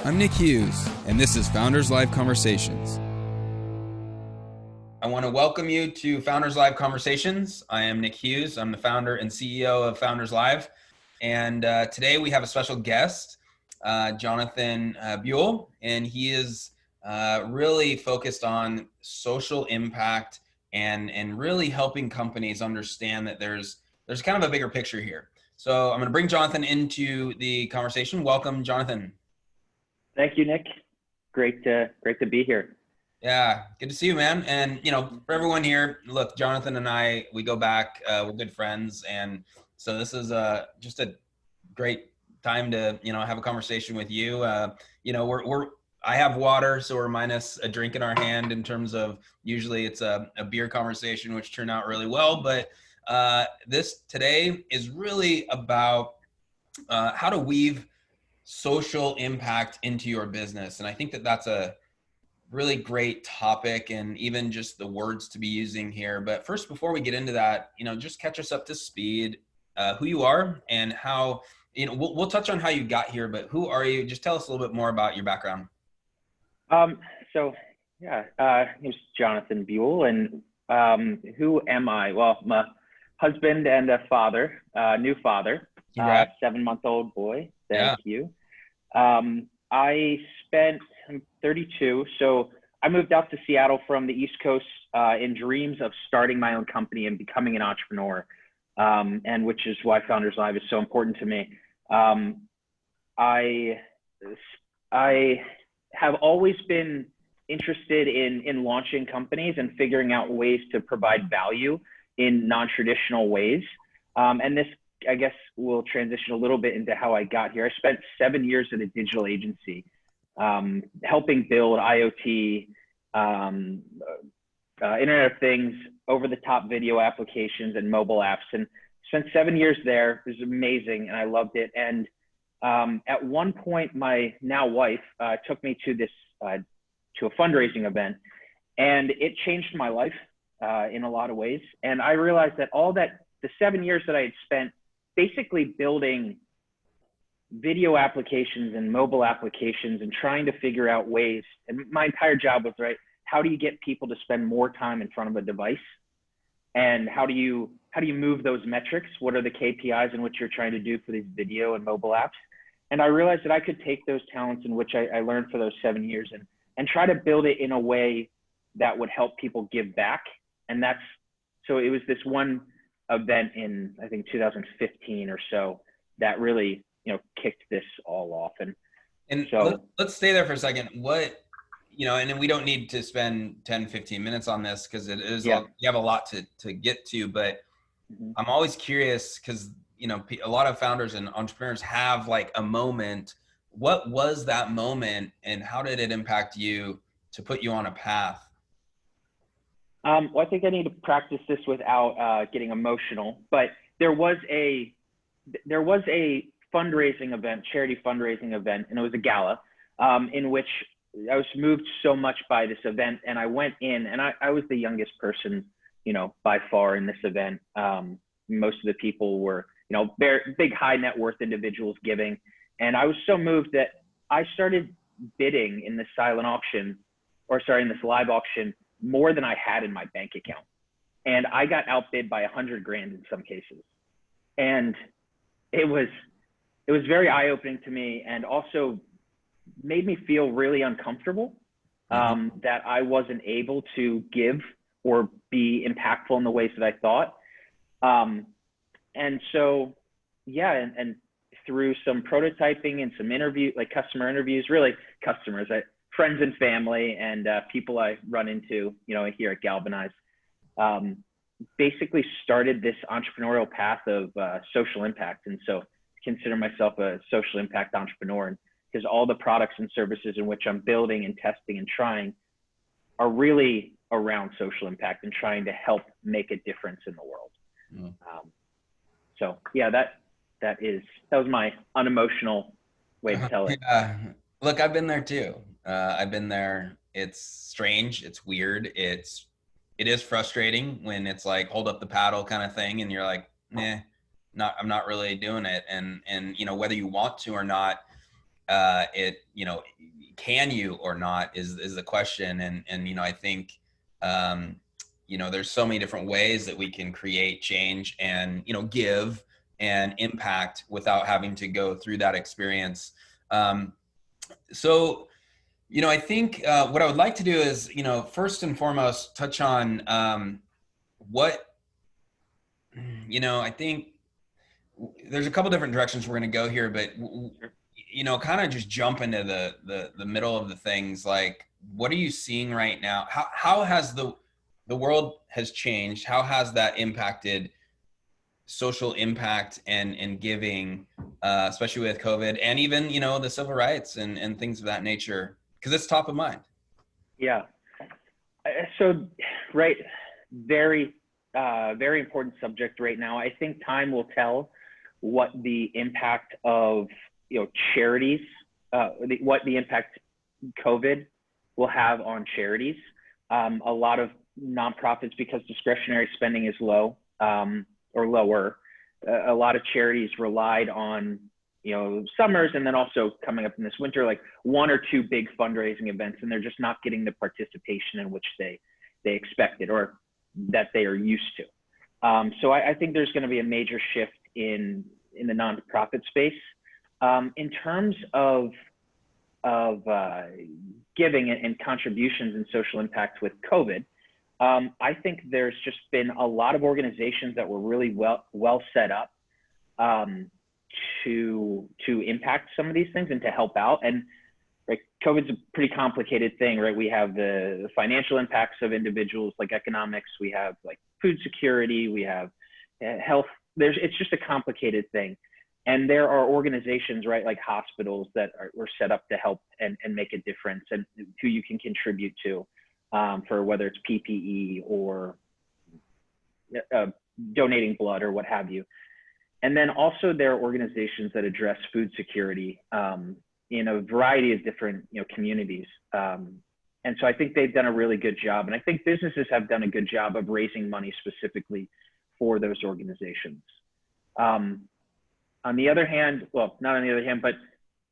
I'm Nick Hughes, and this is Founders Live Conversations. I want to welcome you to Founders Live Conversations. I am Nick Hughes. I'm the founder and CEO of Founders Live. And today we have a special guest, Johnathan Buell, and he is really focused on social impact and really helping companies understand that there's kind of a bigger picture here. So I'm going to bring Johnathan into the conversation. Welcome, Johnathan. Thank you, Nick. Great to be here. Yeah, good to see you, man. And, you know, for everyone here, look, Johnathan and I, we go back, we're good friends. And so this is just a great time to, you know, have a conversation with you. You know, I have water, so we're minus a drink in our hand in terms of usually it's a beer conversation, which turned out really well. But this today is really about how to weave social impact into your business. And I think that that's a really great topic and even just the words to be using here. But first, before we get into that, you know, just catch us up to speed, who you are and how, you know, we'll touch on how you got here, but who are you? Just tell us a little bit more about your background. Name's Johnathan Buell, and who am I? Well, I'm a husband and a father, new father, 7-month-old boy. Thank you. I'm 32, so I moved out to Seattle from the East Coast in dreams of starting my own company and becoming an entrepreneur, and which is why Founders Live is so important to me. I have always been interested in launching companies and figuring out ways to provide value in non-traditional ways, and this, I guess, will transition a little bit into how I got here. I spent 7 years at a digital agency, helping build IoT, Internet of Things, over-the-top video applications and mobile apps, and spent 7 years there. It was amazing, and I loved it. And at one point, my now wife took me to a fundraising event, and it changed my life in a lot of ways. And I realized that the 7 years that I had spent basically building video applications and mobile applications and trying to figure out ways, and my entire job was, right, how do you get people to spend more time in front of a device? And how do you move those metrics? What are the KPIs in which you're trying to do for these video and mobile apps? And I realized that I could take those talents in which I learned for those 7 years and try to build it in a way that would help people give back. And so it was this one event in, I think, 2015 or so that really, you know, kicked this all off. And so let's stay there for a second. What, you know, and then we don't need to spend 10, 15 minutes on this because it is, you have a lot to get to, but I'm always curious because, you know, a lot of founders and entrepreneurs have like a moment. What was that moment and how did it impact you to put you on a path? Well, I think I need to practice this without getting emotional, but there was a fundraising event, charity fundraising event, and it was a gala in which I was moved so much by this event, and I went in, and I was the youngest person, you know, by far in this event. Most of the people were, you know, big high net worth individuals giving, and I was so moved that I started bidding in this in this live auction more than I had in my bank account, and I got outbid by $100 grand in some cases, and it was very eye-opening to me, and also made me feel really uncomfortable that I wasn't able to give or be impactful in the ways that I thought. And so, yeah, and through some prototyping and some customer interviews, really customers, friends and family, and people I run into, you know, here at Galvanize, basically started this entrepreneurial path of social impact. And so consider myself a social impact entrepreneur, because all the products and services in which I'm building and testing and trying are really around social impact and trying to help make a difference in the world. So yeah, that was my unemotional way to tell it. Look, I've been there too. I've been there. It's strange. It's weird. It is frustrating when it's like hold up the paddle kind of thing, and you're like, I'm not really doing it. And you know, whether you want to or not, you know, can you or not is the question. And, you know, I think, you know, there's so many different ways that we can create change and, you know, give and impact without having to go through that experience. So, you know, I think what I would like to do is, you know, first and foremost, touch on what, you know, I think there's a couple different directions we're going to go here, but you know, kind of just jump into the middle of the things. Like, what are you seeing right now? How has the world has changed? How has that impacted social impact and giving, especially with COVID and even, you know, the civil rights and things of that nature? Because it's top of mind. Yeah. So, right, very, very important subject right now. I think time will tell what the impact of, you know, charities, what the impact COVID will have on charities. A lot of nonprofits, because discretionary spending is low or lower, a lot of charities relied on, you know, summers and then also coming up in this winter, like 1 or 2 big fundraising events, and they're just not getting the participation in which they expected or that they are used to. So I think there's going to be a major shift in the nonprofit space. In terms of giving and contributions and social impact with COVID, I think there's just been a lot of organizations that were really well set up to impact some of these things and to help out. And right, COVID's a pretty complicated thing, right? We have the financial impacts of individuals, like economics. We have like food security. We have health. It's just a complicated thing. And there are organizations, right, like hospitals that were set up to help and make a difference, and who you can contribute to for whether it's PPE or donating blood or what have you. And then also there are organizations that address food security in a variety of different, you know, communities. And so I think they've done a really good job. And I think businesses have done a good job of raising money specifically for those organizations. On the other hand, well, not on the other hand, but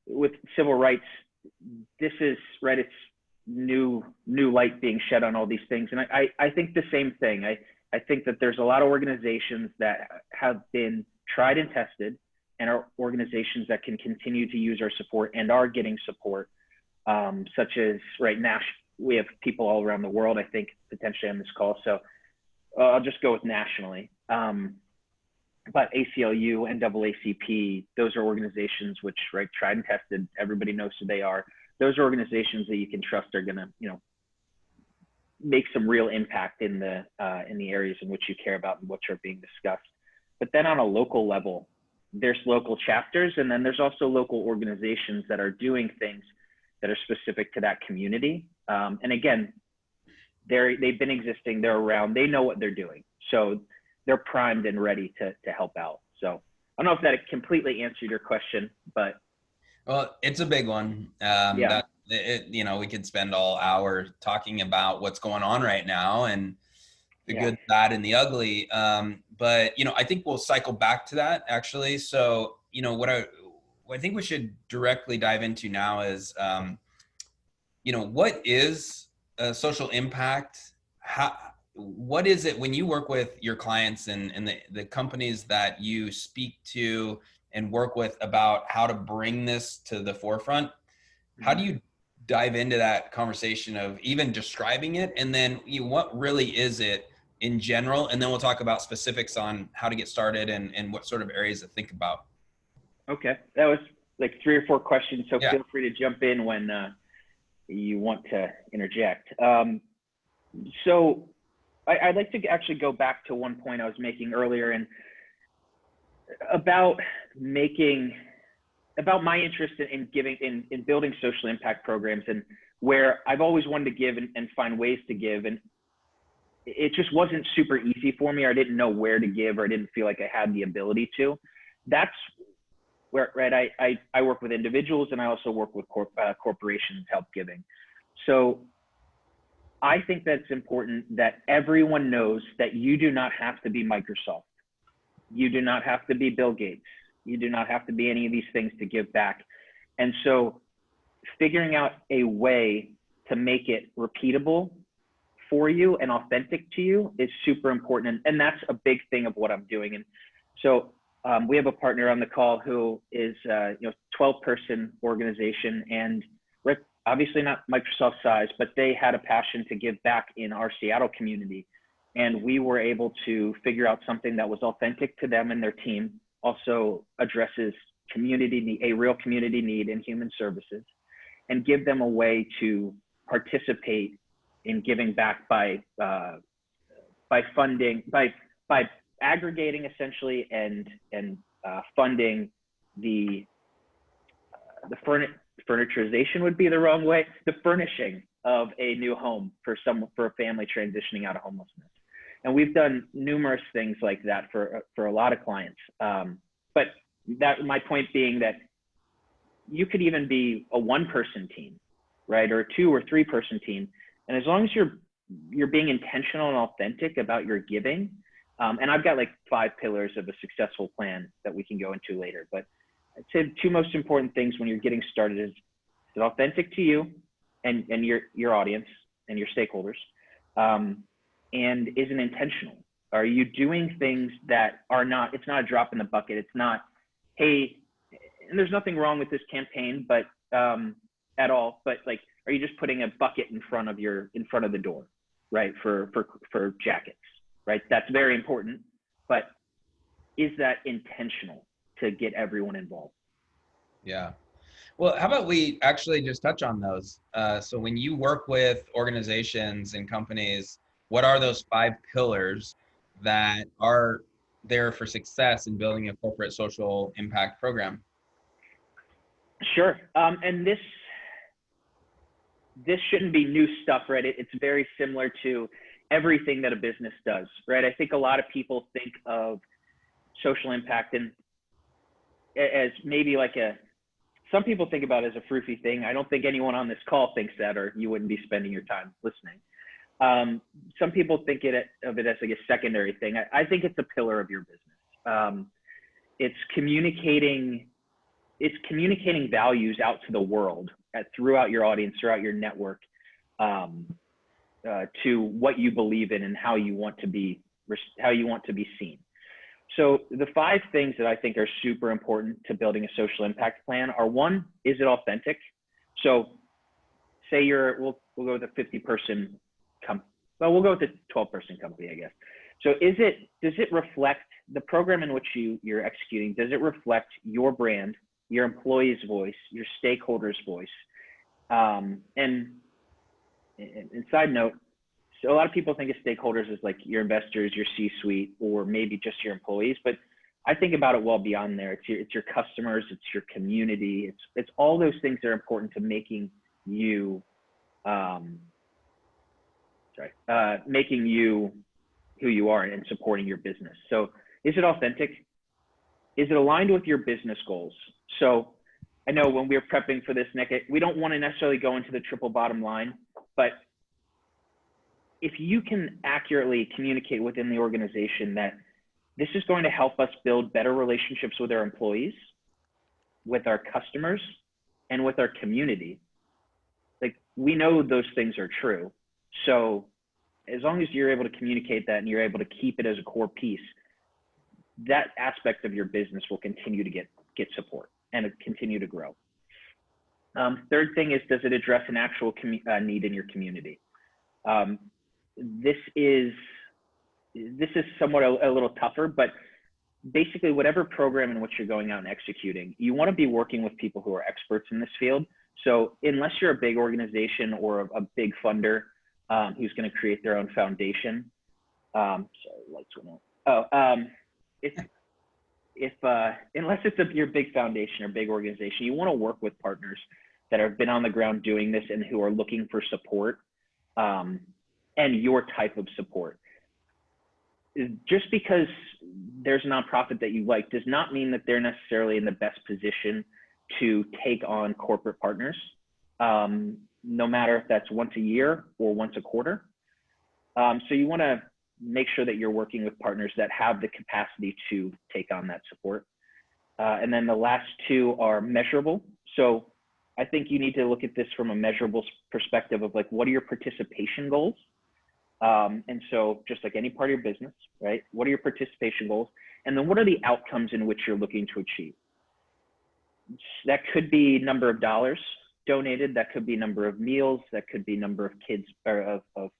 with civil rights, this is, right, it's new light being shed on all these things. And I think the same thing. I think that there's a lot of organizations that have been tried and tested, and are organizations that can continue to use our support and are getting support, such as, right, we have people all around the world, I think, potentially on this call. So I'll just go with nationally. But ACLU, NAACP, those are organizations which, right, tried and tested, everybody knows who they are. Those are organizations that you can trust are gonna, you know, make some real impact in the areas in which you care about and which are being discussed. But then on a local level, there's local chapters, and then there's also local organizations that are doing things that are specific to that community. And again, they've been existing, they're around, they know what they're doing. So they're primed and ready to help out. So I don't know if that completely answered your question, but. Well, it's a big one. Yeah. You know, we could spend all hour talking about what's going on right now and the good, bad, and the ugly. But, you know, I think we'll cycle back to that actually. So, you know, what I think we should directly dive into now is, you know, what is social impact? What is it when you work with your clients and the companies that you speak to and work with about how to bring this to the forefront? How do you dive into that conversation of even describing it? And then what really is it in general? And then we'll talk about specifics on how to get started and what sort of areas to think about. Okay. That was like 3 or 4 questions. So feel free to jump in when you want to interject. So I'd like to actually go back to one point I was making earlier, and about my interest in giving, in building social impact programs, and where I've always wanted to give and find ways to give. And it just wasn't super easy for me, or I didn't know where to give, or I didn't feel like I had the ability to. That's where, right, I work with individuals, and I also work with corporations help giving. So I think that it's important that everyone knows that you do not have to be Microsoft. You do not have to be Bill Gates. You do not have to be any of these things to give back. And so figuring out a way to make it repeatable for you and authentic to you is super important. And that's a big thing of what I'm doing. And so we have a partner on the call who is, 12-person organization, and obviously not Microsoft size, but they had a passion to give back in our Seattle community. And we were able to figure out something that was authentic to them and their team, also addresses a real community need in human services, and give them a way to participate in giving back by funding, by aggregating essentially and funding the furniturization would be the wrong way, the furnishing of a new home for a family transitioning out of homelessness. And we've done numerous things like that for a lot of clients. But my point being that you could even be a 1-person team, right? Or a 2 or 3-person team. And as long as you're being intentional and authentic about your giving, and I've got like 5 pillars of a successful plan that we can go into later. But I'd say the 2 most important things when you're getting started is it authentic to you and your audience and your stakeholders, and is it intentional? Are you doing things that are not, it's not a drop in the bucket. It's not, hey, and there's nothing wrong with this campaign, but at all, but like, are you just putting a bucket in front of the door, right? For jackets, right? That's very important, but is that intentional to get everyone involved? Yeah. Well, how about we actually just touch on those? So when you work with organizations and companies, what are those 5 pillars that are there for success in building a corporate social impact program? Sure. And this shouldn't be new stuff, right? It's very similar to everything that a business does, right? I think a lot of people think of social impact and as maybe like some people think about it as a froofy thing. I don't think anyone on this call thinks that, or you wouldn't be spending your time listening. Some people think of it as like a secondary thing. I think it's a pillar of your business. It's communicating values out to the world, throughout your audience, throughout your network, to what you believe in and how you want to be seen. So the 5 things that I think are super important to building a social impact plan are: 1, is it authentic? So say we'll go with a 50-person we'll go with a 12-person company, I guess. So does it reflect the program in which you're executing? Does it reflect your brand, your employees' voice, your stakeholders' voice? And side note, so a lot of people think of stakeholders as like your investors, your C-suite, or maybe just your employees, but I think about it well beyond there. It's your customers, it's your community, it's all those things that are important to making you who you are and supporting your business. So is it authentic? Is it aligned with your business goals? So I know when we were prepping for this, Nick, we don't want to necessarily go into the triple bottom line, but if you can accurately communicate within the organization that this is going to help us build better relationships with our employees, with our customers, and with our community, like, we know those things are true. So as long as you're able to communicate that and you're able to keep it as a core piece, that aspect of your business will continue to get support and continue to grow. Third thing is, does it address an actual need in your community? This is somewhat a little tougher, but basically whatever program in which you're going out and executing, you want to be working with people who are experts in this field. So unless you're a big organization or a big funder who's going to create their own foundation, sorry, lights went out. Unless it's your big foundation or big organization, you want to work with partners that have been on the ground doing this and who are looking for support, and your type of support. Just because there's a nonprofit that you like does not mean that they're necessarily in the best position to take on corporate partners, no matter if that's once a year or once a quarter. So you want to make sure that you're working with partners that have the capacity to take on that support. And then the last 2 are measurable. So I think you need to look at this from a measurable perspective of like, what are your participation goals? And so just like any part of your business, right? What are your participation goals? And then what are the outcomes in which you're looking to achieve? That could be number of dollars donated. That could be number of meals. That could be number of kids or of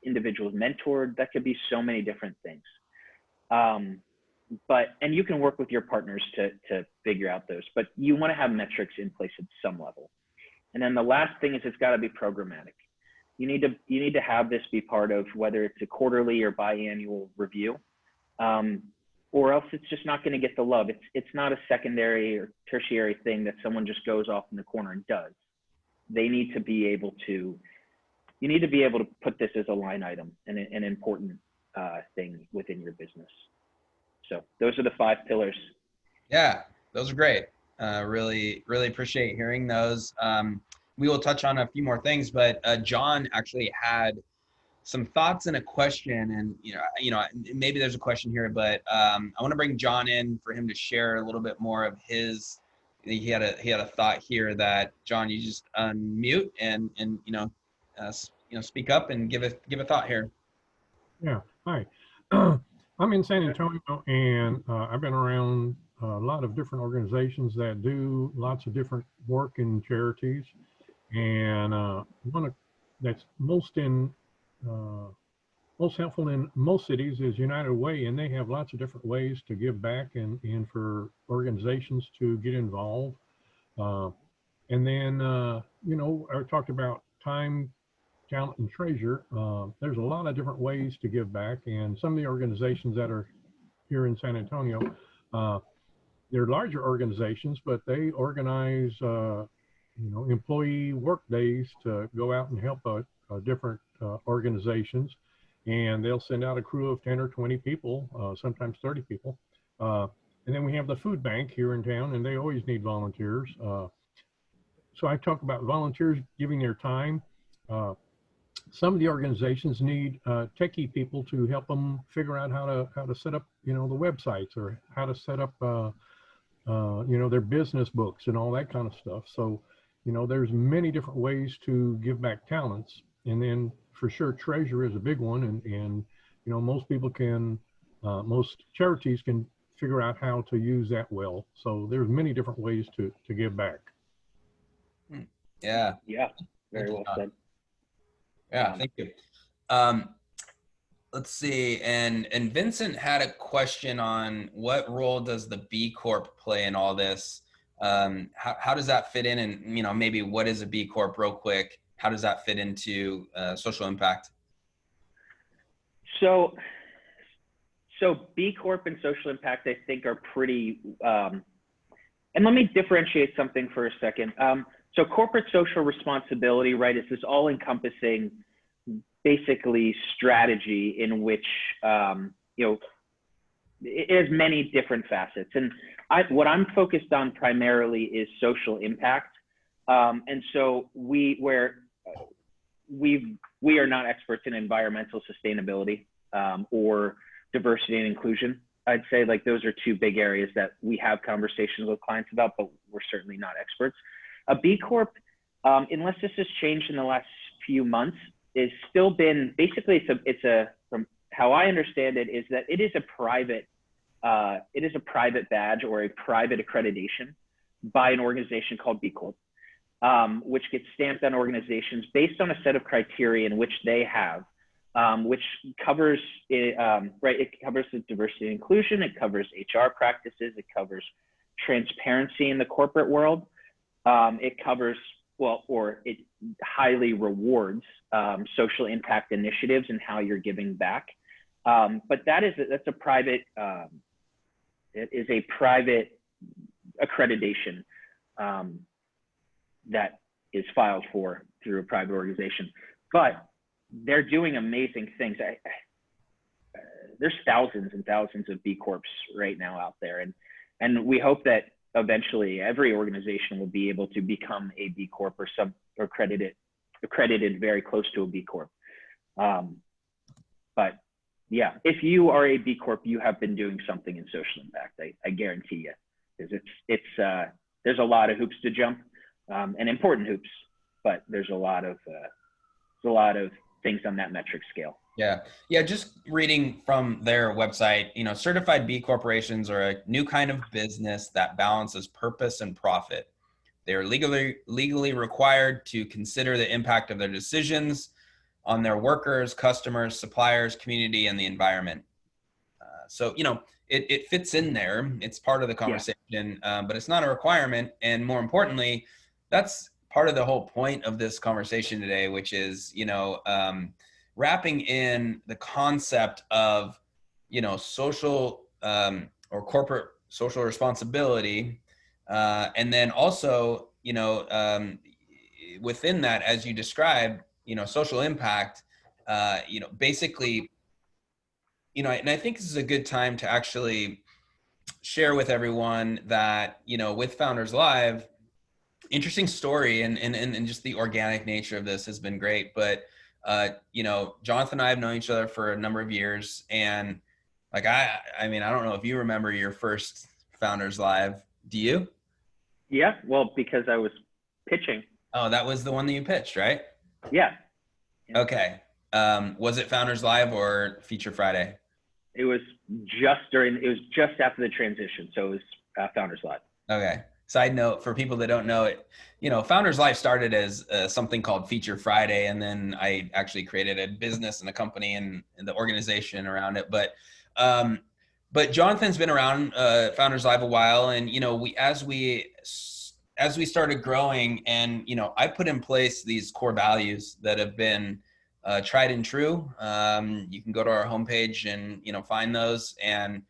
individuals mentored. That could be so many different things. And you can work with your partners to figure out those, but you want to have metrics in place at some level. And then the last thing is it's got to be programmatic. You need to have this be part of whether it's a quarterly or biannual review, or else it's just not going to get the love. It's not a secondary or tertiary thing that someone just goes off in the corner and does. They need to be able to, you need to be able to put this as a line item and an important thing within your business. So those are the 5 pillars. Yeah, those are great. Really appreciate hearing those. We will touch on a few more things, but John actually had some thoughts and a question, and maybe there's a question here, but I want to bring John in for him to share a little bit more of his. He had a thought here that, John, you just unmute and speak up and give a thought here. Yeah. Hi. I'm in San Antonio, and I've been around a lot of different organizations that do lots of different work in charities, and one that's most helpful in most cities is United Way, and they have lots of different ways to give back and for organizations to get involved. And then I talked about time, talent, and treasure. There's a lot of different ways to give back, and some of the organizations that are here in San Antonio, they're larger organizations, but they organize employee work days to go out and help different organizations, and they'll send out a crew of 10 or 20 people, sometimes 30 people. And then we have the food bank here in town, and they always need volunteers. So I talk about volunteers giving their time. Some of the organizations need techie people to help them figure out how to set up, the websites, or how to set up, their business books and all that kind of stuff. So, there's many different ways to give back talents. And then for sure, treasure is a big one. And most people most charities can figure out how to use that well. So there's many different ways to give back. Yeah. Yeah. Very well said. Yeah, thank you. Let's see, and Vincent had a question on what role does the B Corp play in all this? How does that fit in, and maybe what is a B Corp real quick? How does that fit into social impact? So B Corp and social impact, I think, are pretty, and let me differentiate something for a second. So corporate social responsibility, right, is this all-encompassing, basically, strategy in which, it has many different facets. And what I'm focused on primarily is social impact. And so we are not experts in environmental sustainability or diversity and inclusion. I'd say like those are 2 big areas that we have conversations with clients about, but we're certainly not experts. A B Corp, unless this has changed in the last few months, is still been basically from how I understand it, is that it is a private badge or a private accreditation by an organization called B Corp, which gets stamped on organizations based on a set of criteria in which they have, which covers it covers the diversity and inclusion, it covers HR practices, it covers transparency in the corporate world. It covers, it highly rewards social impact initiatives and how you're giving back. But that's a private, it is a private accreditation that is filed for through a private organization. But they're doing amazing things. There's thousands and thousands of B Corps right now out there. And we hope that eventually every organization will be able to become a B Corp or accredited very close to a B Corp. But yeah, if you are a B Corp, you have been doing something in social impact. I guarantee you, because it's there's a lot of hoops to jump. and important hoops, but there's a lot of things on that metric scale. Yeah. Yeah. Just reading from their website, certified B corporations are a new kind of business that balances purpose and profit. They are legally required to consider the impact of their decisions on their workers, customers, suppliers, community, and the environment. So, it fits in there. It's part of the conversation, but it's not a requirement. And more importantly, that's part of the whole point of this conversation today, which is, wrapping in the concept of, social or corporate social responsibility. And then also, within that, as you described, social impact, basically, and I think this is a good time to actually share with everyone that, with Founders Live, interesting story and just the organic nature of this has been great. But, Johnathan and I have known each other for a number of years. And like, I don't know if you remember your first Founders Live. Do you? Yeah. Well, because I was pitching. Oh, that was the one that you pitched, right? Yeah. Okay. Was it Founders Live or Feature Friday? It was just after the transition. So it was Founders Live. Okay. Side note for people that don't know it, Founders Live started as something called Feature Friday. And then I actually created a business and a company and the organization around it. But Jonathan's been around Founders Live a while. And, as we started growing and, I put in place these core values that have been tried and true. You can go to our homepage and, find those. And,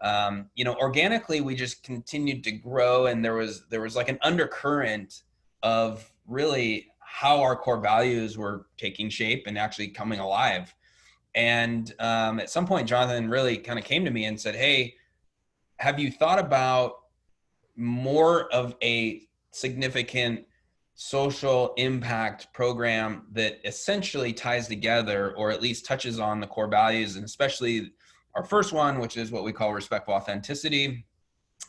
organically, we just continued to grow. And there was like an undercurrent of really how our core values were taking shape and actually coming alive. And at some point, Johnathan really kind of came to me and said, "Hey, have you thought about more of a significant social impact program that essentially ties together or at least touches on the core values, and especially our first one, which is what we call respectful authenticity?"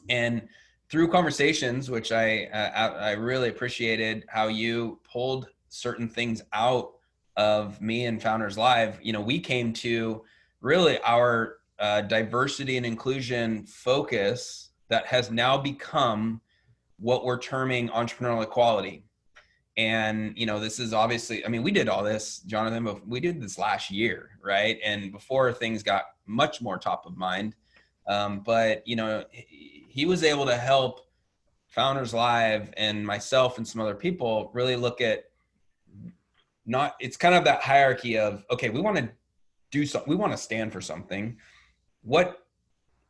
And through conversations, which I really appreciated how you pulled certain things out of me and Founders Live, we came to really our diversity and inclusion focus that has now become what we're terming entrepreneurial equality. And, this is obviously, we did all this, Johnathan, but we did this last year, right? And before things got much more top of mind. But, he was able to help Founders Live and myself and some other people really look at it's kind of that hierarchy of, okay, we want to do something, we want to stand for something. What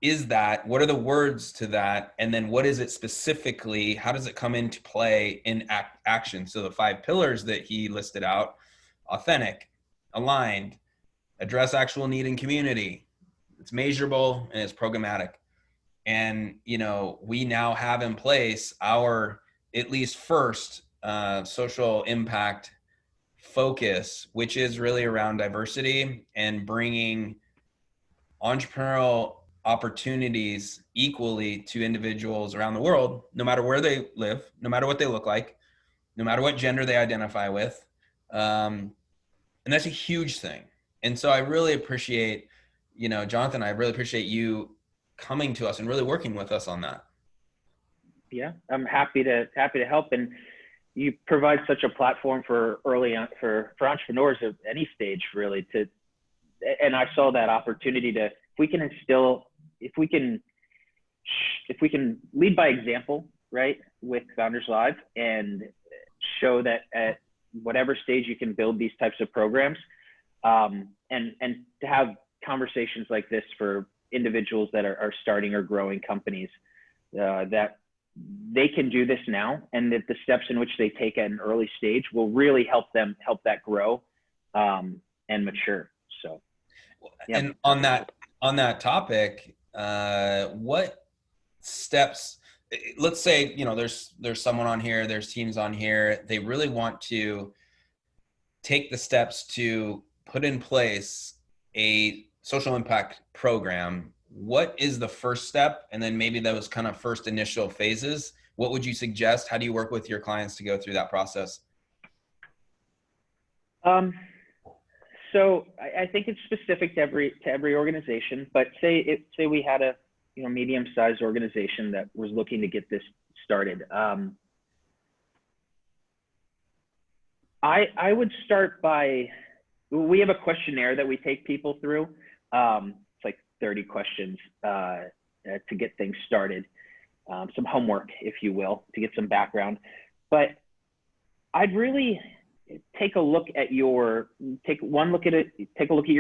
is that? What are the words to that? And then what is it specifically? How does it come into play in action? So the 5 pillars that he listed out: authentic, aligned, address actual need in community, it's measurable, and it's programmatic. And, we now have in place our at least first social impact focus, which is really around diversity and bringing entrepreneurial opportunities equally to individuals around the world, no matter where they live, no matter what they look like, no matter what gender they identify with. And that's a huge thing. And so I really appreciate, Johnathan, I really appreciate you coming to us and really working with us on that. Yeah, I'm happy to help. And you provide such a platform for for entrepreneurs of any stage, really, and I saw that opportunity to, if we can lead by example, right, with Founders Live, and show that at whatever stage you can build these types of programs, and to have conversations like this for individuals that are starting or growing companies, that they can do this now, and that the steps in which they take at an early stage will really help that grow and mature. So, yeah. And on that topic, what steps, let's say, there's someone on here, there's teams on here, they really want to take the steps to put in place a social impact program. What is the first step? And then maybe those kind of first initial phases What would you suggest? How do you work with your clients to go through that process? So I think it's specific to every organization, but say we had a medium-sized organization that was looking to get this started. I would start by, we have a questionnaire that we take people through. It's like 30 questions to get things started. Some homework, if you will, to get some background. But I'd really take a look at your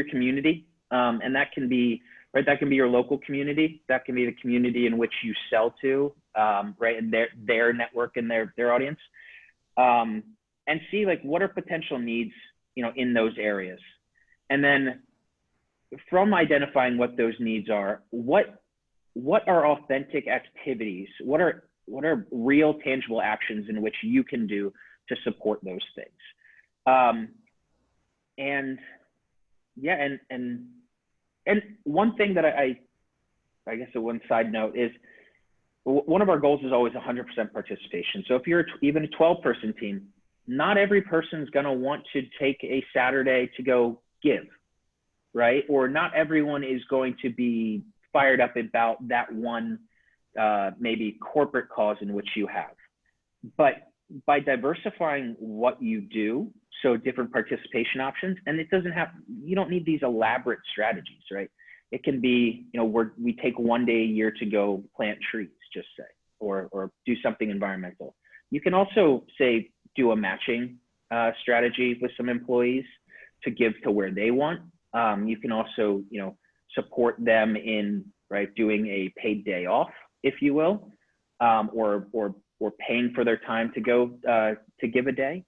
community, and that can be that can be your local community, that can be the community in which you sell to, right, and their network and their audience, and see like what are potential needs in those areas, and then from identifying what those needs are, what are authentic activities, what are real tangible actions in which you can do to support those things. And yeah, and one thing that I guess one side note is, one of our goals is always 100% participation. So if you're even a 12-person team, not every person's gonna want to take a Saturday to go give, right? Or not everyone is going to be fired up about that one maybe corporate cause in which you have. But by diversifying what you do, so different participation options, and you don't need these elaborate strategies, right? It can be, we take one day a year to go plant trees, just say, or do something environmental. You can also say, do a matching strategy with some employees to give to where they want. You can also, support them in, right, doing a paid day off, if you will, or paying for their time to go to give a day.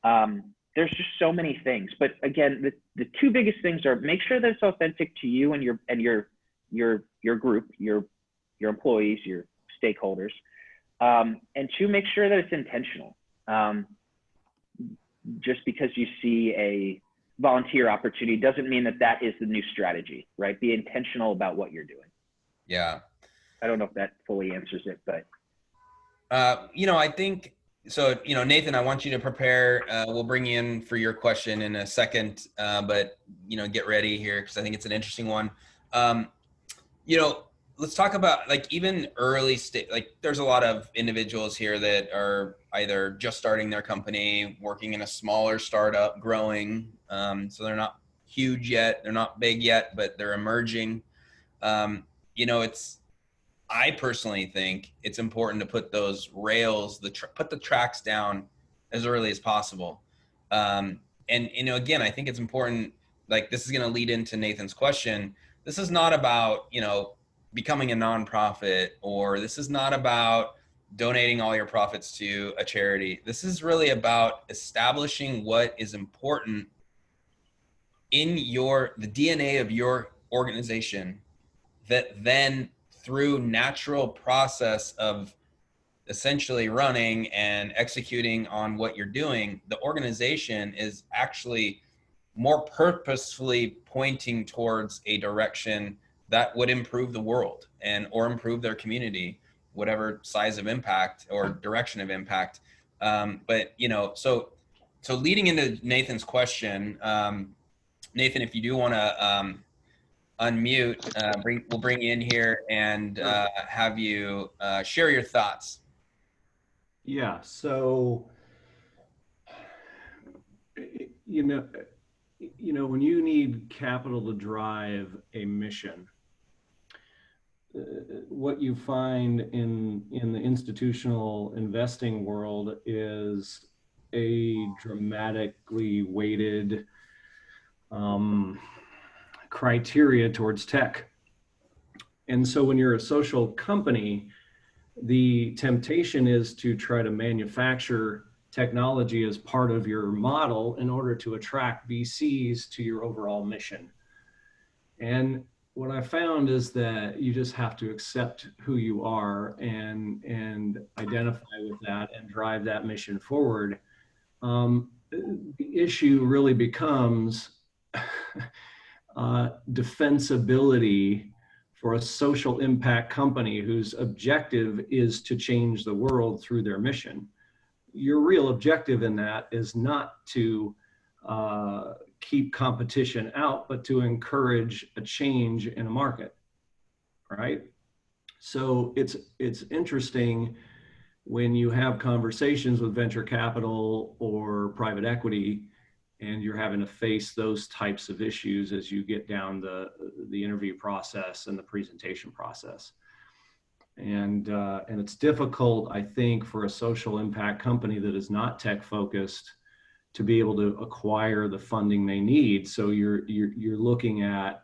There's just so many things, but again, the two biggest things are, make sure that it's authentic to you and your group, your employees, your stakeholders, and two, make sure that it's intentional. Just because you see a volunteer opportunity doesn't mean that is the new strategy, right? Be intentional about what you're doing. Yeah. I don't know if that fully answers it, but. I think, so, Nathan, I want you to prepare. We'll bring you in for your question in a second, but, get ready here, because I think it's an interesting one. Let's talk about like even early stage, like there's a lot of individuals here that are either just starting their company, working in a smaller startup, growing. So they're not huge yet, they're not big yet, but they're emerging. I personally think it's important to put those rails, put the tracks down as early as possible. And again, I think it's important, like this is going to lead into Nathan's question. This is not about, becoming a nonprofit, or this is not about donating all your profits to a charity. This is really about establishing what is important in the DNA of your organization, that then through natural process of essentially running and executing on what you're doing, the organization is actually more purposefully pointing towards a direction that would improve the world or improve their community, whatever size of impact or direction of impact. So leading into Nathan's question, Nathan, if you do want to unmute, we'll bring you in here and have you share your thoughts. Yeah, so when you need capital to drive a mission, what you find in the institutional investing world is a dramatically weighted criteria towards tech. And so when you're a social company, the temptation is to try to manufacture technology as part of your model in order to attract VCs to your overall mission. And what I found is that you just have to accept who you are and identify with that and drive that mission forward. The issue really becomes defensibility for a social impact company whose objective is to change the world through their mission. Your real objective in that is not to keep competition out, but to encourage a change in a market, right? So it's interesting when you have conversations with venture capital or private equity, and you're having to face those types of issues as you get down the interview process and the presentation process. And it's difficult, I think, for a social impact company that is not tech focused to be able to acquire the funding they need. So you're looking at,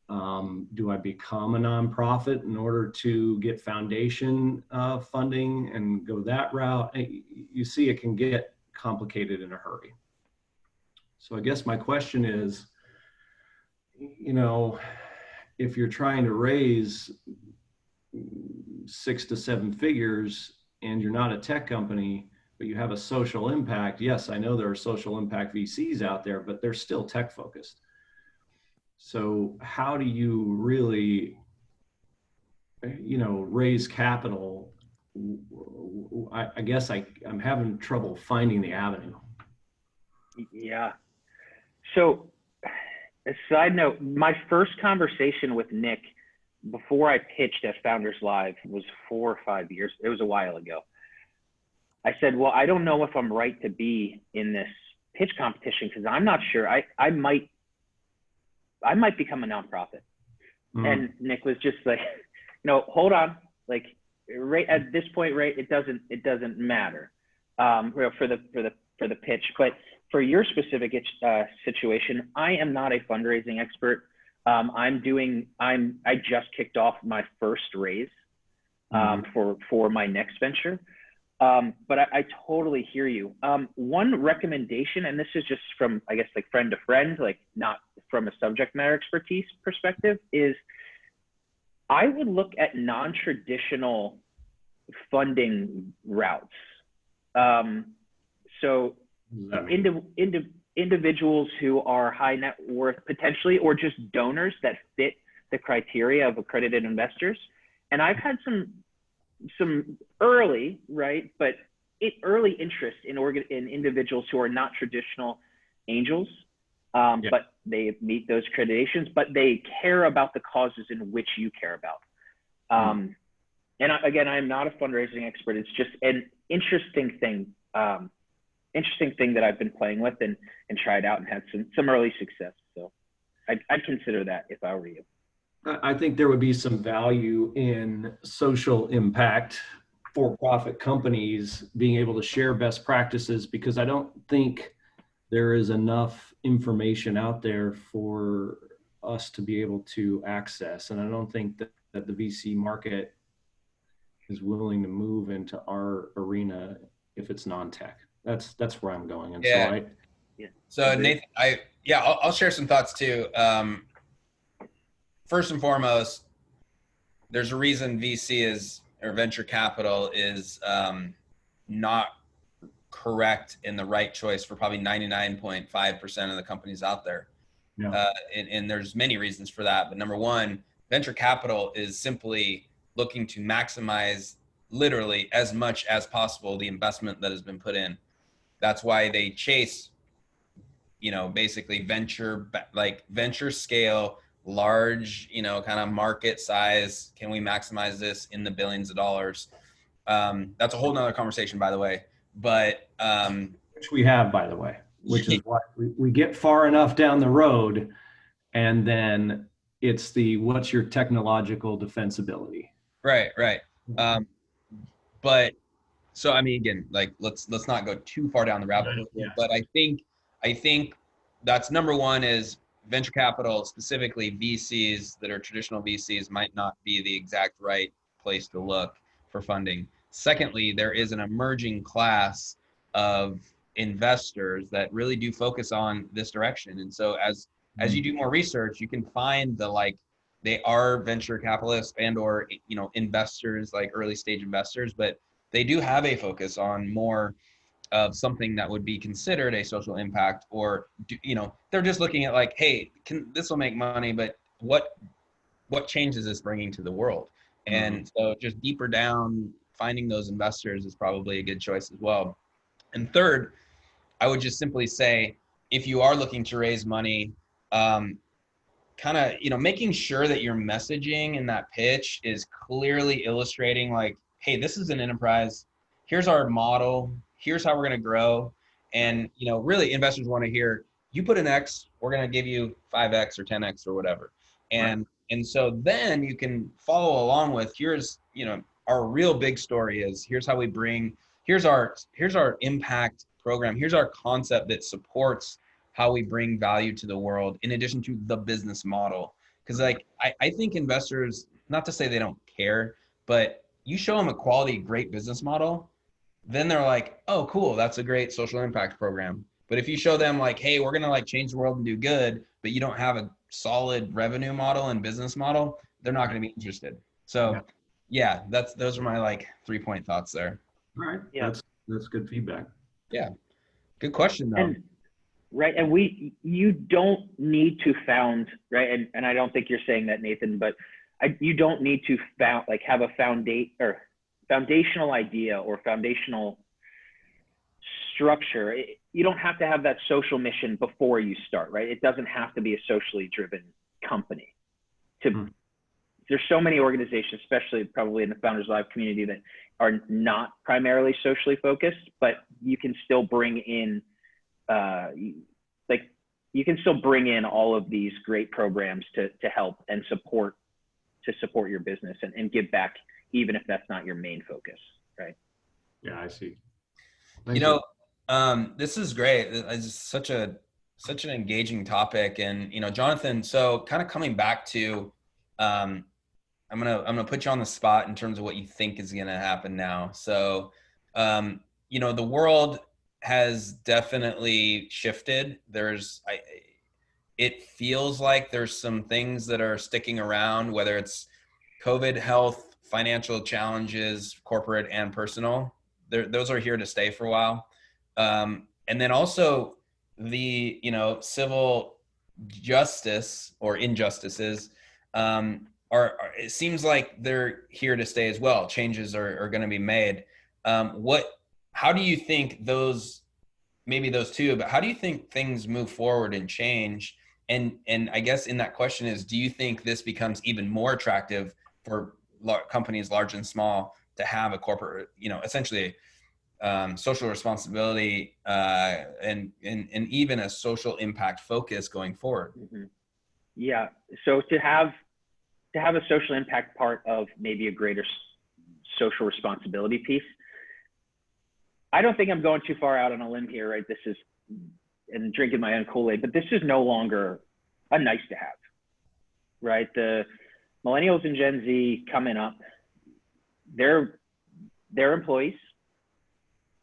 do I become a nonprofit in order to get foundation funding and go that route? You see, it can get complicated in a hurry. So I guess my question is, you know, if you're trying to raise 6 to 7 figures and you're not a tech company, but you have a social impact, yes, I know there are social impact VCs out there, but they're still tech focused. So how do you really, you know, raise capital? I guess I'm having trouble finding the avenue. Yeah. So, a side note, my first conversation with Nick before I pitched at Founders Live was 4 or 5 years. It was a while ago. I said, well, I don't know if I'm right to be in this pitch competition because I'm not sure. I might become a nonprofit. Mm-hmm. And Nick was just like, no, hold on. Like, right at this point, right, it doesn't matter for the pitch, but for your specific situation, I am not a fundraising expert. I just kicked off my first raise for my next venture. But I totally hear you. One recommendation, and this is just from, I guess, like friend to friend, like not from a subject matter expertise perspective, is I would look at non-traditional funding routes. So individuals who are high net worth potentially, or just donors that fit the criteria of accredited investors. And I've had some early, right, but early interest in individuals who are not traditional angels, but they meet those accreditations, but they care about the causes in which you care about. And again, I'm not a fundraising expert. It's just an interesting thing that I've been playing with and tried out and had some early success. So I'd consider that if I were you. I think there would be some value in social impact for-profit companies being able to share best practices, because I don't think there is enough information out there for us to be able to access. And I don't think that the VC market is willing to move into our arena if it's non-tech. That's where I'm going. And so Nathan, I'll share some thoughts too. First and foremost, there's a reason VC or venture capital is not correct in the right choice for probably 99.5% of the companies out there. Yeah. And there's many reasons for that. But number one, venture capital is simply looking to maximize literally as much as possible the investment that has been put in. That's why they chase, basically venture scale, large, kind of market size. Can we maximize this in the billions of dollars? That's a whole nother conversation, by the way, but which we have, by the way, which is why we get far enough down the road, and then it's what's your technological defensibility? Right. But so, I mean, again, like let's not go too far down the rabbit hole, but I think that's number one is venture capital, specifically VCs that are traditional VCs, might not be the exact right place to look for funding. Secondly, there is an emerging class of investors that really do focus on this direction. And so as you do more research, you can find they are venture capitalists and or, investors, like early stage investors, but they do have a focus on more of something that would be considered a social impact, or they're just looking at like, hey, this will make money, but what what change is this bringing to the world? And so just deeper down, finding those investors is probably a good choice as well. And third, I would just simply say, if you are looking to raise money, kind of, making sure that your messaging in that pitch is clearly illustrating like, hey, this is an enterprise. Here's our model. Here's how we're going to grow. And, really investors want to hear, you put an X, we're going to give you 5X or 10X or whatever. And so then you can follow along with, here's, our real big story is, here's how we bring, here's our impact program. Here's our concept that supports how we bring value to the world in addition to the business model. Because I think investors, not to say they don't care, but you show them a quality, great business model, then they're like, oh, cool, that's a great social impact program. But if you show them like, hey, we're going to change the world and do good, but you don't have a solid revenue model and business model, they're not going to be interested. So yeah, those are my 3-point thoughts there. All right. Yeah. That's good feedback. Yeah. Good question though. And you don't need to found, right? And I don't think you're saying that, Nathan, but you don't need to have a foundational idea or foundational structure. You don't have to have that social mission before you start, right? It doesn't have to be a socially driven company. There's so many organizations, especially probably in the Founders Live community, that are not primarily socially focused, but you can still bring in all of these great programs to help and support your business and give back, even if that's not your main focus, right? Yeah, I see. This is great. It's such an engaging topic. And Johnathan, so kind of coming back to, I'm gonna put you on the spot in terms of what you think is gonna happen now. So the world has definitely shifted. It feels like there's some things that are sticking around, whether it's COVID, health, financial challenges, corporate and personal. Those are here to stay for a while. And then also the, civil justice or injustices it seems like they're here to stay as well. Changes are going to be made. How do you think maybe those two, but how do you think things move forward and change? And I guess in that question is, do you think this becomes even more attractive for companies large and small to have a corporate, essentially social responsibility and even a social impact focus going forward? Mm-hmm. Yeah. So to have a social impact part of maybe a greater social responsibility piece, I don't think I'm going too far out on a limb here, right? This is, and drinking my own Kool-Aid, but this is no longer a nice to have, right? The millennials and Gen Z coming up, they're employees,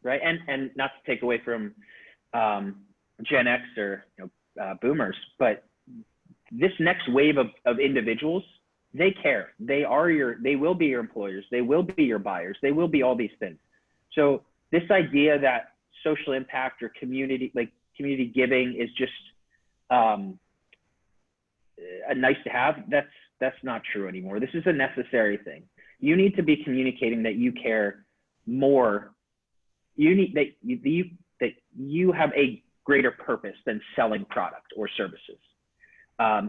right? And not to take away from Gen X or boomers, but this next wave of individuals, they care. They will be your employers. They will be your buyers. They will be all these things. So this idea that social impact or community giving is just a nice to have, that's not true anymore. This is a necessary thing. You need to be communicating that you care more. You need that you have a greater purpose than selling product or services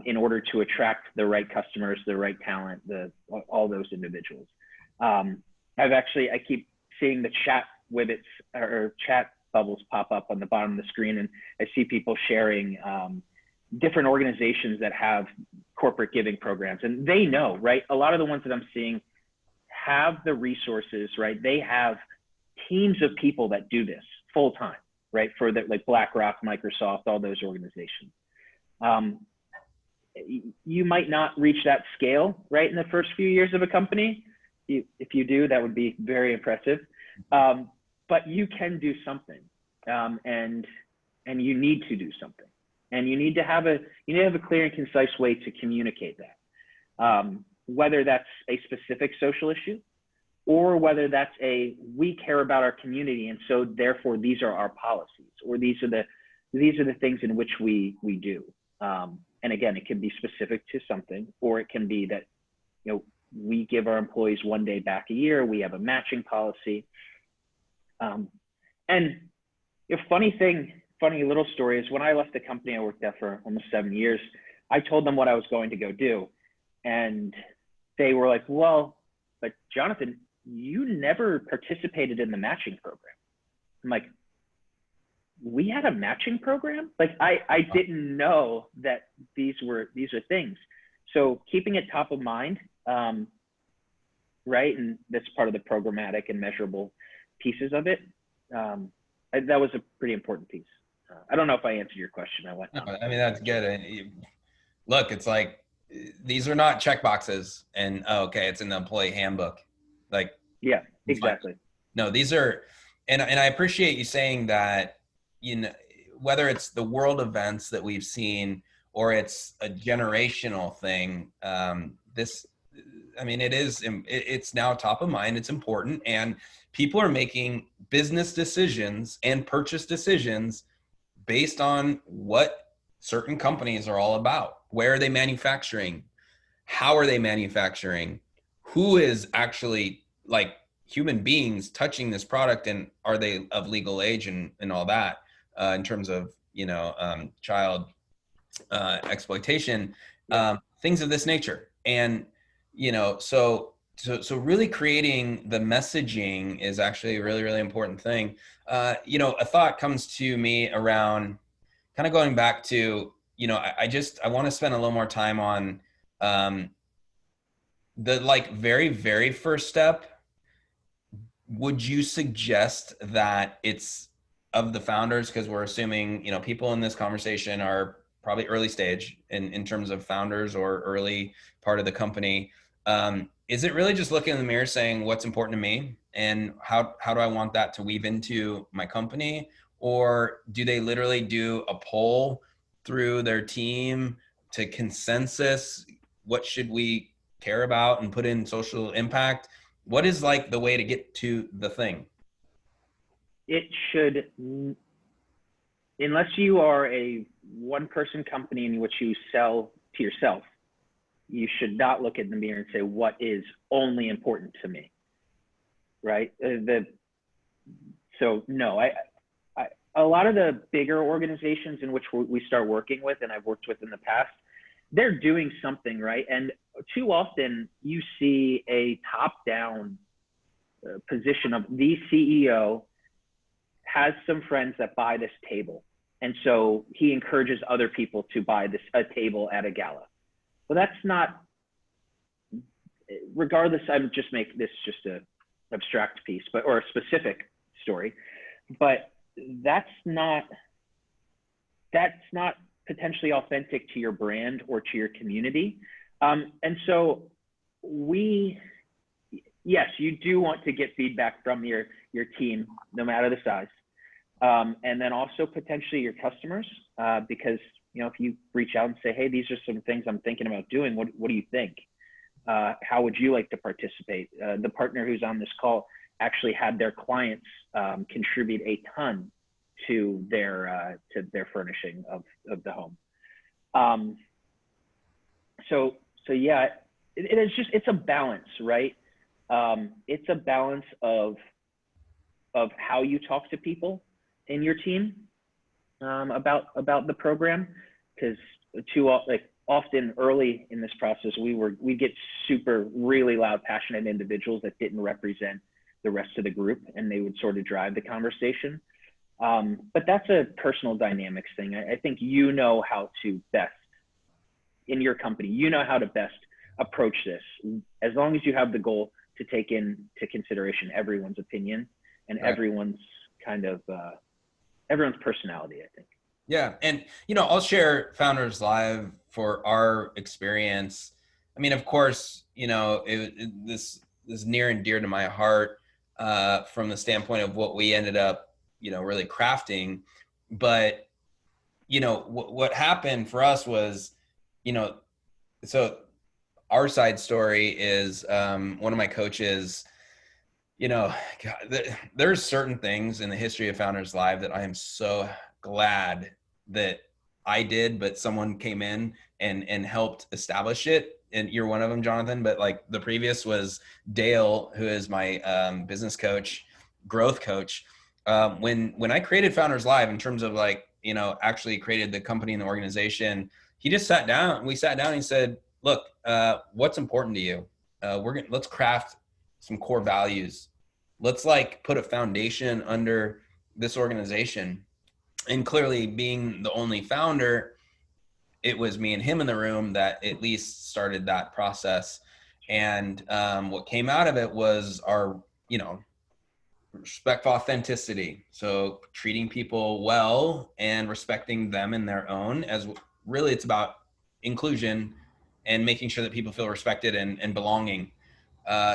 in order to attract the right customers, the right talent, all those individuals. I keep seeing the chat widgets or chat bubbles pop up on the bottom of the screen, and I see people sharing different organizations that have corporate giving programs, and they know, right? A lot of the ones that I'm seeing have the resources, right? They have teams of people that do this full time, right? For like BlackRock, Microsoft, all those organizations. You might not reach that scale, right, in the first few years of a company. If you do, that would be very impressive. But you can do something, and you need to do something, and you need to have a clear and concise way to communicate that. Whether that's a specific social issue, or whether that's we care about our community, and so therefore these are our policies, or these are the things in which we do. And again, it can be specific to something, or it can be that we give our employees 1 day back a year. We have a matching policy. And a funny little story is when I left the company I worked at for almost 7 years, I told them what I was going to go do. And they were like, well, but Johnathan, you never participated in the matching program. I'm like, we had a matching program? Like I didn't know that these are things. So keeping it top of mind, right? And that's part of the programmatic and measurable pieces of it. That was a pretty important piece. I don't know if I answered your question. No, I mean, that's good. Look, it's like, these are not check boxes and okay, it's in the employee handbook. Like, yeah, exactly. No, these are, and I appreciate you saying that, whether it's the world events that we've seen or it's a generational thing, it's now top of mind. It's important. And people are making business decisions and purchase decisions based on what certain companies are all about. Where are they manufacturing? How are they manufacturing? Who is actually like human beings touching this product, and are they of legal age and all that, in terms of, child exploitation, things of this nature. And, so really creating the messaging is actually a really, really important thing. A thought comes to me around kind of going back to, I want to spend a little more time on the very, very first step. Would you suggest that it's of the founders, because we're assuming, people in this conversation are probably early stage in terms of founders or early part of the company. Is it really just looking in the mirror saying what's important to me and how do I want that to weave into my company? Or do they literally do a poll through their team to consensus? What should we care about and put in social impact? What is like the way to get to the thing? It should, unless you are a one-person company in which you sell to yourself, you should not look in the mirror and say, what is only important to me, right? So no, a lot of the bigger organizations in which we start working with, and I've worked with in the past, they're doing something, right? And too often you see a top-down position of the CEO has some friends that buy this table. And so he encourages other people to buy a table at a gala. Well, that's not, regardless, I'm just making this just a abstract piece, or a specific story, but that's not potentially authentic to your brand or to your community. And so yes, you do want to get feedback from your team, no matter the size. And then also potentially your customers, because, if you reach out and say, hey, these are some things I'm thinking about doing, what do you think? How would you like to participate? The partner who's on this call actually had their clients contribute a ton to their furnishing of the home. So yeah, it's a balance, right? It's a balance of how you talk to people in your team about the program, because often early in this process we get really loud, passionate individuals that didn't represent the rest of the group, and they would sort of drive the conversation. But that's a personal dynamics thing. I think how to best in your company, how to best approach this, as long as you have the goal to take into consideration everyone's opinion and right. everyone's everyone's personality, I think. Yeah. And, I'll share Founders Live for our experience. I mean, of course, this is near and dear to my heart, from the standpoint of what we ended up, really crafting. But, what happened for us was, so our side story is, one of my coaches, there's certain things in the history of Founders Live that I am so glad that I did, but someone came in and helped establish it. and you're one of them, Jonathan, but like the previous was Dale, who is my business coach, growth coach. When I created Founders Live, in terms of like, actually created the company and the organization, he just sat down. We sat down and he said, look, what's important to you? Let's craft some core values. Let's like put a foundation under this organization. And clearly, being the only founder, it was me and him in the room that at least started that process. And what came out of it was our, respect for authenticity. So treating people well and respecting them in their own, as really it's about inclusion and making sure that people feel respected and belonging.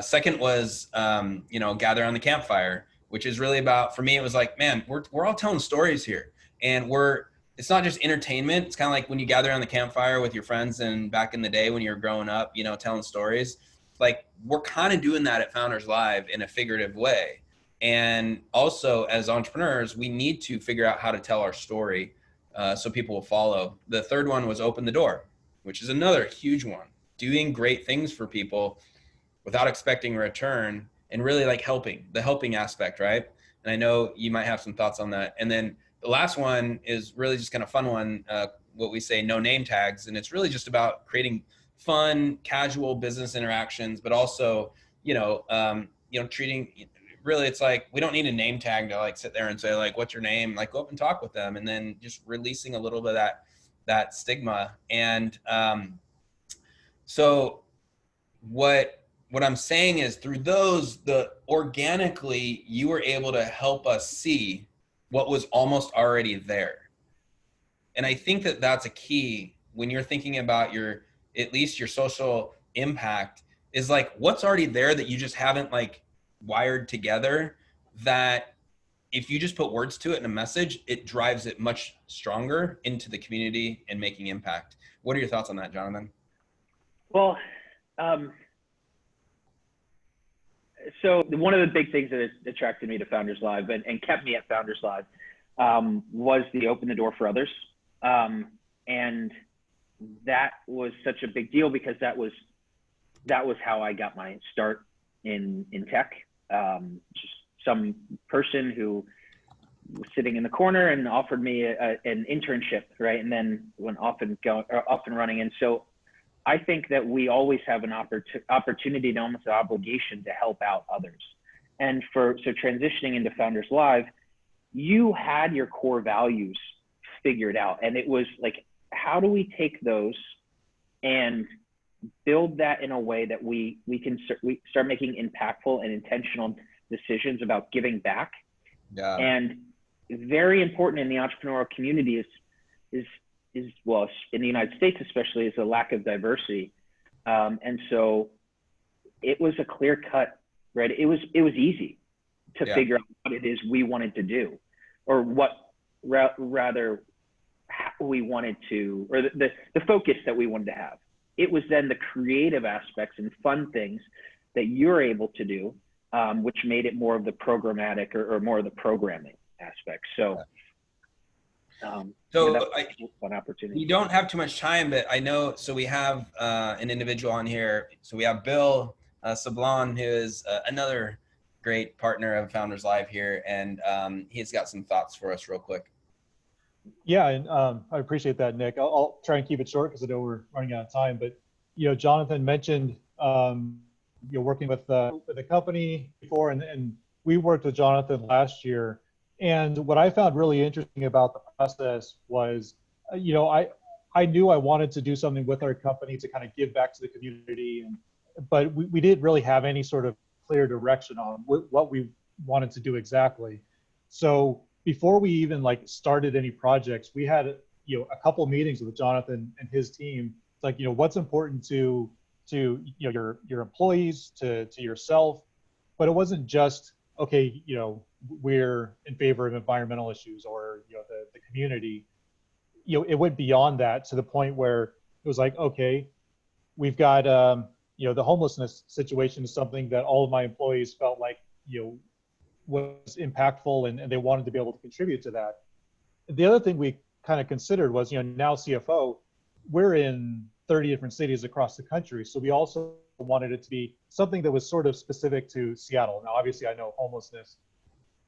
Second was, gather on the campfire, which is really about, for me, it was like, man, we're all telling stories here, and it's not just entertainment. It's kind of like when you gather on the campfire with your friends and back in the day when you were growing up, telling stories. Like, we're kind of doing that at Founders Live in a figurative way. And also, as entrepreneurs, we need to figure out how to tell our story so people will follow. The third one was open the door, which is another huge one. Doing great things for people without expecting a return, and really like the helping aspect, right? And I know you might have some thoughts on that. And then the last one is really just kind of fun one, what we say, no name tags. And it's really just about creating fun, casual business interactions, but also, treating, really, it's like, we don't need a name tag to like sit there and say like, what's your name? Like, go up and talk with them, and then just releasing a little bit of that stigma. And so what I'm saying is, through organically, you were able to help us see what was almost already there. And I think that that's a key when you're thinking about at least your social impact, is like, what's already there that you just haven't like wired together, that if you just put words to it in a message, it drives it much stronger into the community and making impact. What are your thoughts on that, Jonathan? Well, so one of the big things that attracted me to Founders Live and kept me at Founders Live was the open the door for others. And that was such a big deal because that was how I got my start in tech. Just some person who was sitting in the corner and offered me an internship, right? And then went off and running. And so I think that we always have an opportunity and almost an obligation to help out others. And so transitioning into Founders Live, you had your core values figured out. And it was like, how do we take those and build that in a way that we start making impactful and intentional decisions about giving back? Yeah. And very important in the entrepreneurial community is well, in the United States especially, is a lack of diversity. And so it was a clear cut, right? It was easy to figure out what it is we wanted to do, or what rather how we wanted to, or the focus that we wanted to have. It was then the creative aspects and fun things that you're able to do, which made it more of the programmatic or more of the programming aspect. So, one opportunity. We don't have too much time, but I know, so we have an individual on here. So we have Bill Sablon, who is another great partner of Founders Live here, and he's got some thoughts for us real quick. Yeah, and I appreciate that, Nick. I'll try and keep it short because I know we're running out of time. But Jonathan mentioned working with the company before, and we worked with Jonathan last year. And what I found really interesting about the process was, I knew I wanted to do something with our company to kind of give back to the community, but we didn't really have any sort of clear direction on what we wanted to do exactly. So before we even started any projects, we had a couple of meetings with Jonathan and his team. It's like, what's important to your employees, to yourself. But it wasn't just, okay, we're in favor of environmental issues or the community. It went beyond that to the point where it was like, okay, we've got the homelessness situation is something that all of my employees felt like was impactful, and they wanted to be able to contribute to that. The other thing we kind of considered was, now CFO, we're in 30 different cities across the country. So we also wanted it to be something that was sort of specific to Seattle. Now, obviously, I know homelessness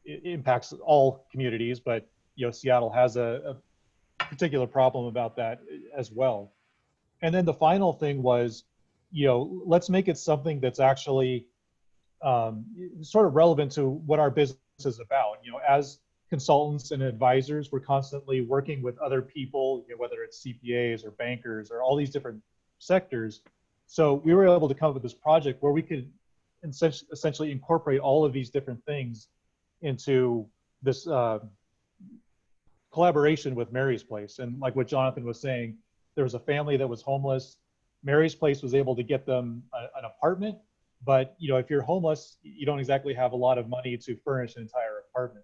impacts all communities, but Seattle has a particular problem about that as well. And then the final thing was, let's make it something that's actually sort of relevant to what our business is about. As consultants and advisors, we're constantly working with other people, whether it's CPAs or bankers or all these different sectors. So we were able to come up with this project where we could essentially incorporate all of these different things into this collaboration with Mary's Place. And like what Johnathan was saying, there was a family that was homeless. Mary's Place was able to get them an apartment, but if you're homeless, you don't exactly have a lot of money to furnish an entire apartment.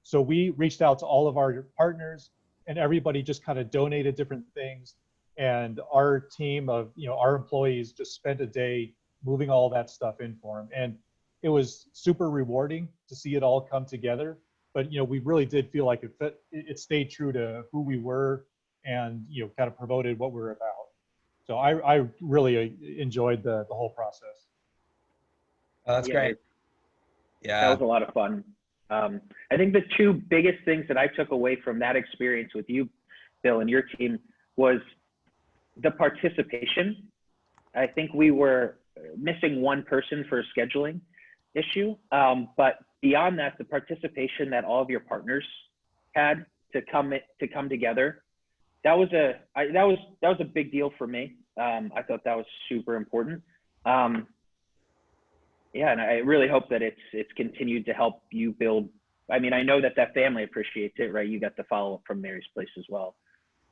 So we reached out to all of our partners, and everybody just kind of donated different things. And our team of our employees just spent a day moving all that stuff in for them. And it was super rewarding to see it all come together. But we really did feel like it stayed true to who we were, and kind of promoted what we're about. So I really enjoyed the whole process. Oh, that's great. Yeah, that was a lot of fun. I think the two biggest things that I took away from that experience with you, Bill, and your team was the participation. I think we were missing one person for a scheduling issue, but beyond that, the participation that all of your partners had to come together, that was a big deal for me. I thought that was super important. Yeah, and I really hope that it's continued to help you build. I mean, I know that family appreciates it, right? You got the follow up from Mary's Place as well.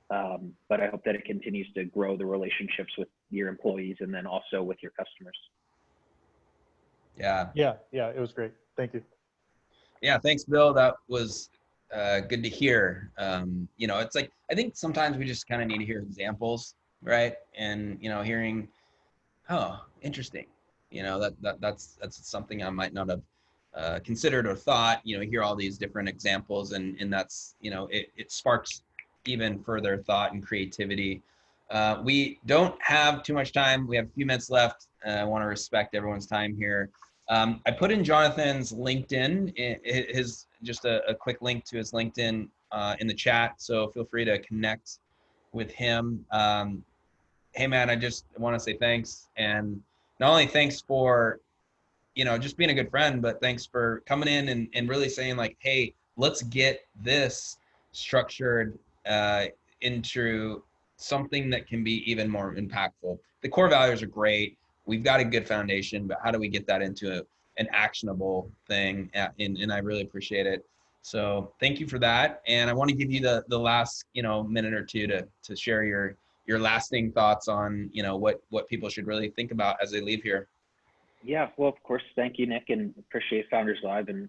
But I hope that it continues to grow the relationships with your employees and then also with your customers. Yeah, it was great. Thank you. Yeah, thanks, Bill. That was good to hear. It's like, I think sometimes we just kind of need to hear examples, right? And, hearing, oh, interesting. That's something I might not have considered or thought. Hear all these different examples, and that's, it sparks even further thought and creativity. We don't have too much time. We have a few minutes left. I want to respect everyone's time here. I put in Johnathan's LinkedIn, his just a quick link to his LinkedIn in the chat. So feel free to connect with him. Hey man, I just want to say thanks, and not only thanks for, just being a good friend, but thanks for coming in and really saying like, hey, let's get this structured into something that can be even more impactful. The core values are great. We've got a good foundation, but how do we get that into an actionable thing? And I really appreciate it. So thank you for that. And I want to give you the last, minute or two to share your lasting thoughts on, what people should really think about as they leave here. Yeah, well, of course, thank you, Nick, and appreciate Founders Live and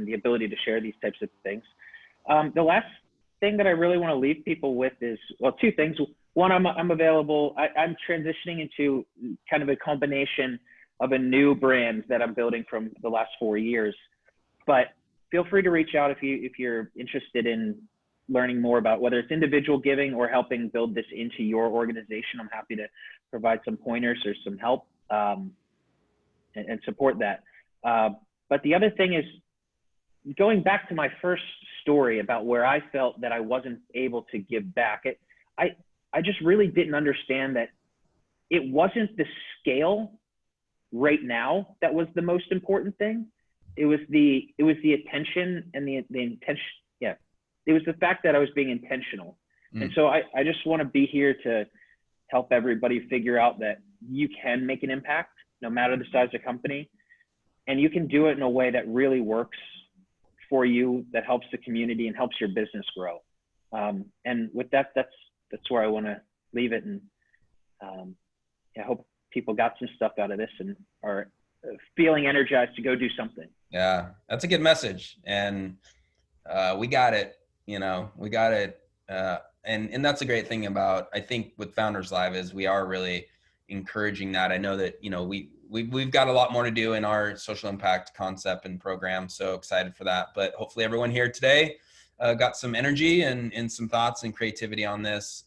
the ability to share these types of things. The last thing that I really want to leave people with is, well, two things. One, I'm available. I'm transitioning into kind of a combination of a new brand that I'm building from the last 4 years. But feel free to reach out if you're interested in learning more about whether it's individual giving or helping build this into your organization. I'm happy to provide some pointers or some help and support that. But the other thing is, going back to my first story about where I felt that I wasn't able to give back, I just really didn't understand that it wasn't the scale right now that was the most important thing. It was the attention and the intention. Yeah, it was the fact that I was being intentional. And so I just want to be here to help everybody figure out that you can make an impact no matter the size of company, and you can do it in a way that really works for you, that helps the community and helps your business grow. And with that, that's where I want to leave it. And I hope people got some stuff out of this and are feeling energized to go do something. Yeah, that's a good message. And we got it, we got it. And that's a great thing about, I think, with Founders Live is we are really encouraging that. I know that, we've got a lot more to do in our social impact concept and program. So excited for that. But hopefully everyone here today got some energy and some thoughts and creativity on this.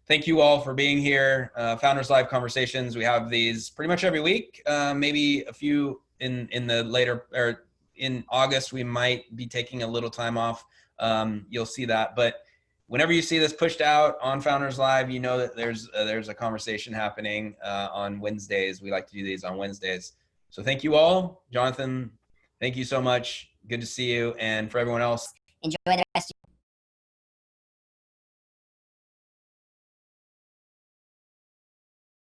thank you all for being here. Founders Live Conversations. We have these pretty much every week, maybe a few in the later, or in August, we might be taking a little time off. You'll see that. But whenever you see this pushed out on Founders Live, you know that there's a conversation happening on Wednesdays. We like to do these on Wednesdays. So thank you all. Johnathan, thank you so much. Good to see you. And for everyone else, enjoy the rest of